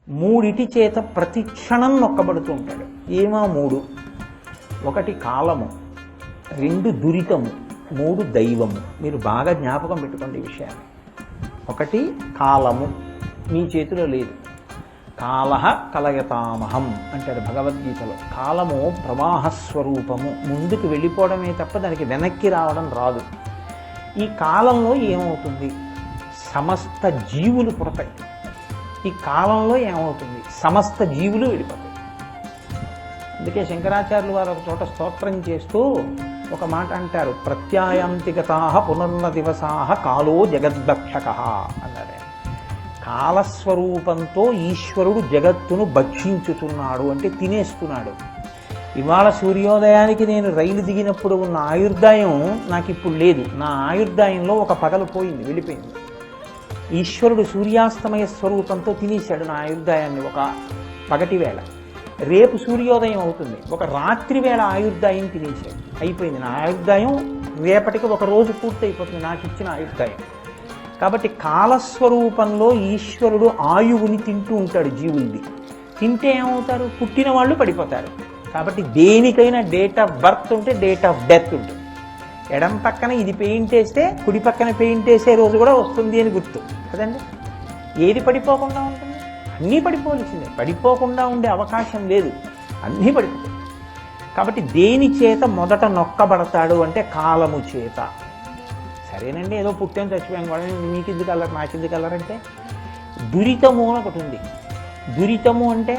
మూడిటి చేత ప్రతి క్షణం నొక్కబడుతూ ఉంటాడు. ఏమా మూడు? ఒకటి కాలము, రెండు దురితము, మూడు దైవము. మీరు బాగా జ్ఞాపకం పెట్టుకోండి ఈ విషయాన్ని. ఒకటి కాలము, మీ చేతిలో లేదు. కాలహ కలయతామహం అంటాడు భగవద్గీతలో. కాలము ప్రవాహ స్వరూపము, ముందుకు వెళ్ళిపోవడమే తప్ప దానికి వెనక్కి రావడం రాదు. ఈ కాలంలో ఏమవుతుంది? సమస్త జీవులు పుడతాయి. ఈ కాలంలో ఏమవుతుంది? సమస్త జీవులు వెళ్ళిపోతాయి. అందుకే శంకరాచార్యులు వారు ఒక చోట స్తోత్రం చేస్తూ ఒక మాట అంటారు, ప్రత్యాయాంతిగతాః పునర్న దివసాః కాలో జగద్భక్షకః అన్నాడు. కాలస్వరూపంతో ఈశ్వరుడు జగత్తును భక్షించుతున్నాడు, అంటే తినేస్తున్నాడు. ఇవాళ సూర్యోదయానికి నేను రైలు దిగినప్పుడు ఉన్న ఆయుర్దాయం నాకు ఇప్పుడు లేదు. నా ఆయుర్దాయంలో ఒక పగలు పోయింది, వెళ్ళిపోయింది. ఈశ్వరుడు సూర్యాస్తమయ స్వరూపంతో తినేశాడు నా ఆయుర్దాయాన్ని ఒక పగటి వేళ. రేపు సూర్యోదయం అవుతుంది, ఒక రాత్రి వేళ ఆయుర్దాయం తినేశాడు. అయిపోయింది నా ఆయుర్దాయం. రేపటికి ఒక రోజు పూర్తయిపోతుంది నాకు ఇచ్చిన ఆయుర్దాయం. కాబట్టి కాలస్వరూపంలో ఈశ్వరుడు ఆయువుని తింటూ ఉంటాడు జీవుల్ని. తింటే ఏమవుతారు? పుట్టిన వాళ్ళు పడిపోతారు. కాబట్టి దేనికైనా డేట్ ఆఫ్ బర్త్ ఉంటే డేట్ ఆఫ్ డెత్ ఉంటుంది. ఎడం పక్కన ఇది పెయింట్ వేస్తే కుడి పక్కన పెయింట్ వేసే రోజు కూడా వస్తుంది అని గుర్తు కదండి. ఏది పడిపోకుండా ఉంటుంది? అన్నీ పడిపోవలసిందే. పడిపోకుండా ఉండే అవకాశం లేదు, అన్నీ పడిపోతాయి. కాబట్టి దేని చేత మొదట నొక్కబడతాడు అంటే కాలము చేత. సరేనండి, ఏదో పుట్టాను చచ్చిపోయాను కూడా మీకు ఎందుకు అల్లరు నాకు ఎందుకు అల్లరంటే, దురితము అని ఒకటి ఉంది. దురితము అంటే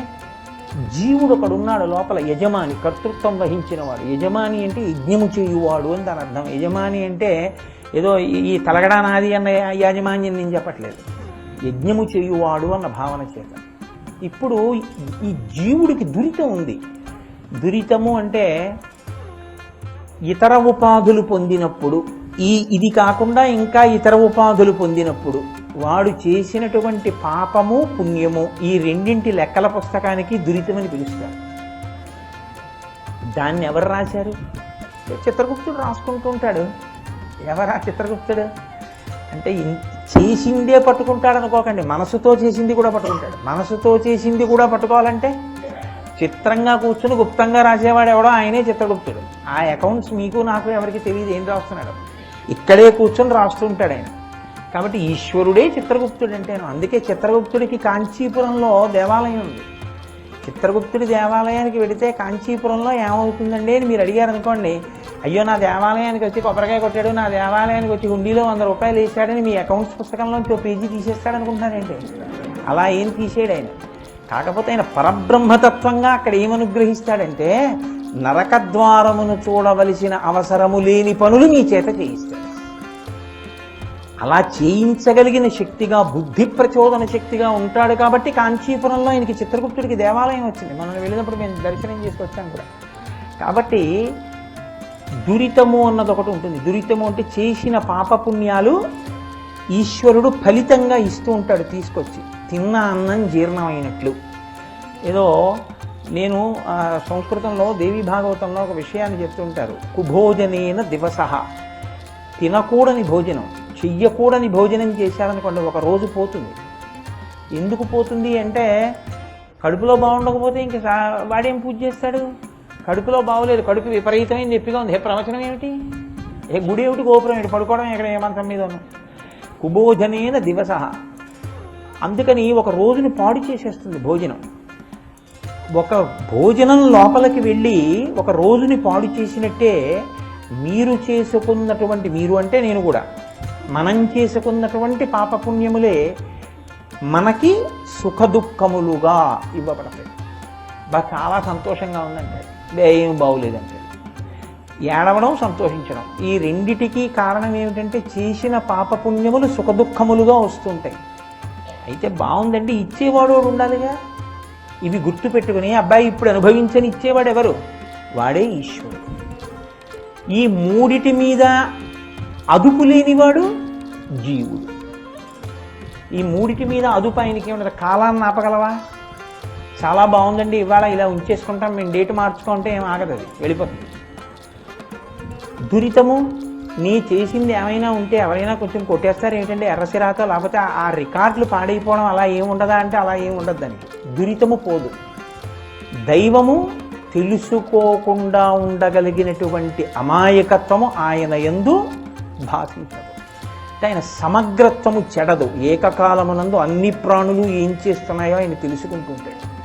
జీవుడు ఒకడు ఉన్నాడు లోపల, యజమాని, కర్తృత్వం వహించిన వాడు. యజమాని అంటే యజ్ఞము చేయువాడు అని దాని అర్థం. యజమాని అంటే ఏదో ఈ తలగడా నాది అన్న యాజమాన్యం నేను చెప్పట్లేదు, యజ్ఞము చేయువాడు అన్న భావన చేత. ఇప్పుడు ఈ జీవుడికి దురితం ఉంది. దురితము అంటే ఇతర ఉపాధులు పొందినప్పుడు, ఇది కాకుండా ఇంకా ఇతర ఉపాధులు పొందినప్పుడు వాడు చేసినటువంటి పాపము పుణ్యము ఈ రెండింటి లెక్కల పుస్తకానికి దురితమని పిలుస్తారు. దాన్ని ఎవరు రాశారు? చిత్రగుప్తుడు రాసుకుంటూ ఉంటాడు. ఎవరా చిత్రగుప్తుడు అంటే? చేసిందే పట్టుకుంటాడు అనుకోకండి, మనసుతో చేసింది కూడా పట్టుకుంటాడు. మనసుతో చేసింది కూడా పట్టుకోవాలంటే చిత్రంగా కూర్చుని గుప్తంగా రాసేవాడు ఎవడో ఆయనే చిత్రగుప్తుడు. ఆ అకౌంట్స్ మీకు నాకు ఎవరికి తెలియదు ఏం రాస్తున్నాడు. ఇక్కడే కూర్చొని రాస్తుంటాడు ఆయన. కాబట్టి ఈశ్వరుడే చిత్రగుప్తుడు అంటేను. అందుకే చిత్రగుప్తుడికి కాంచీపురంలో దేవాలయం ఉంది. చిత్రగుప్తుడి దేవాలయానికి వెళితే కాంచీపురంలో ఏమవుతుందండి అని మీరు అడిగారు అనుకోండి, అయ్యో నా దేవాలయానికి వచ్చి కొబ్బరికాయ కొట్టాడు, నా దేవాలయానికి వచ్చి హుండీలో 100 రూపాయలు వేసాడని మీ అకౌంట్స్ పుస్తకంలోంచి ఒక పేజీ తీసేస్తాడు అనుకుంటున్నానండి. అలా ఏం తీసేయడు ఆయన. కాకపోతే ఆయన పరబ్రహ్మతత్వంగా అక్కడ ఏమనుగ్రహిస్తాడంటే, నరకద్వారమును చూడవలసిన అవసరము లేని పనులు మీ చేత చేయిస్తాడు. అలా చేయించగలిగిన శక్తిగా, బుద్ధి ప్రచోదన శక్తిగా ఉంటాడు. కాబట్టి కాంచీపురంలో ఆయనకి చిత్రగుప్తుడికి దేవాలయం వచ్చింది. మనం వెళ్ళినప్పుడు మేము దర్శనం చేసుకొచ్చాం కూడా. కాబట్టి దురితము అన్నది ఒకటి ఉంటుంది. దురితము అంటే చేసిన పాపపుణ్యాలు ఈశ్వరుడు ఫలితంగా ఇస్తూ ఉంటాడు తీసుకొచ్చి. తిన్న అన్నం జీర్ణమైనట్లు. ఏదో నేను సంస్కృతంలో దేవీ భాగవతంలో ఒక విషయాన్ని చెప్తుంటారు, కుభోజనేన దివసః. తినకూడని భోజనం, చెయ్యకూడని భోజనం చేశారనుకోండి, ఒక రోజు పోతుంది. ఎందుకు పోతుంది అంటే, కడుపులో బాగుండకపోతే ఇంకా వాడేం పూజ చేస్తాడు? కడుపులో బాగోలేదు, కడుపు విపరీతమైన నొప్పిగా ఉంది, ప్రవచనం ఏమిటి? గుడి ఏమిటి, గోపురం ఏమిటి, పడుకోవడం ఎక్కడ ఏ మంత్రం మీదను? కుభోజనేన దివసః. అందుకని ఒక రోజుని పాడు చేసేస్తుంది భోజనం. ఒక భోజనం లోపలికి వెళ్ళి ఒక రోజుని పాడు చేసినట్టే మీరు చేసుకున్నటువంటి, మీరు అంటే నేను కూడా, మనం చేసుకున్నటువంటి పాపపుణ్యములే మనకి సుఖదుఖములుగా ఇవ్వబడతాయి. చాలా సంతోషంగా ఉందంటే ఏం బాగులేదంటే, ఏడవడం సంతోషించడం, ఈ రెండిటికీ కారణం ఏమిటంటే చేసిన పాపపుణ్యములు సుఖదుఖములుగా వస్తుంటాయి. అయితే బాగుందండి, ఇచ్చేవాడు ఉండాలిగా. ఇవి గుర్తుపెట్టుకుని అబ్బాయి ఇప్పుడు అనుభవించని ఇచ్చేవాడు ఎవరు? వాడే ఈశ్వరుడు. ఈ మూడిటి మీద అదుపు లేనివాడు జీవుడు. ఈ మూడిటి మీద అదుపు ఆయనకి ఏమన్నా? కాలాన్ని ఆపగలవా? చాలా బాగుందండి ఇవాళ ఇలా ఉంచేసుకుంటాం మేము, డేట్ మార్చుకుంటే ఏం ఆగదు, అది వెళ్ళిపోతుంది. దురితము నీ చేసింది ఏమైనా ఉంటే ఎవరైనా కొంచెం కొట్టేస్తారు ఏంటంటే ఎర్రసిరాతో, లేకపోతే ఆ రికార్డులు పాడైపోవడం అలా ఏముండదా అంటే అలా ఏమి ఉండద్దని. దురితము పోదు. దైవము తెలుసుకోకుండా ఉండగలిగినటువంటి అమాయకత్వము ఆయన యందు భాషించదు. అంటే ఆయన సమగ్రత్వము చెడదు. ఏకకాలమునందు అన్ని ప్రాణులు ఏం చేస్తున్నాయో ఆయన తెలుసుకుంటూ ఉంటాడు.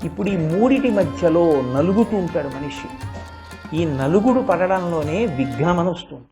ఇప్పుడు ఈ మూడిటి మధ్యలో నలుగుతూ ఉంటాడు మనిషి. ఈ నలుగుడు పడడంలోనే విఘ్నమని వస్తుంది.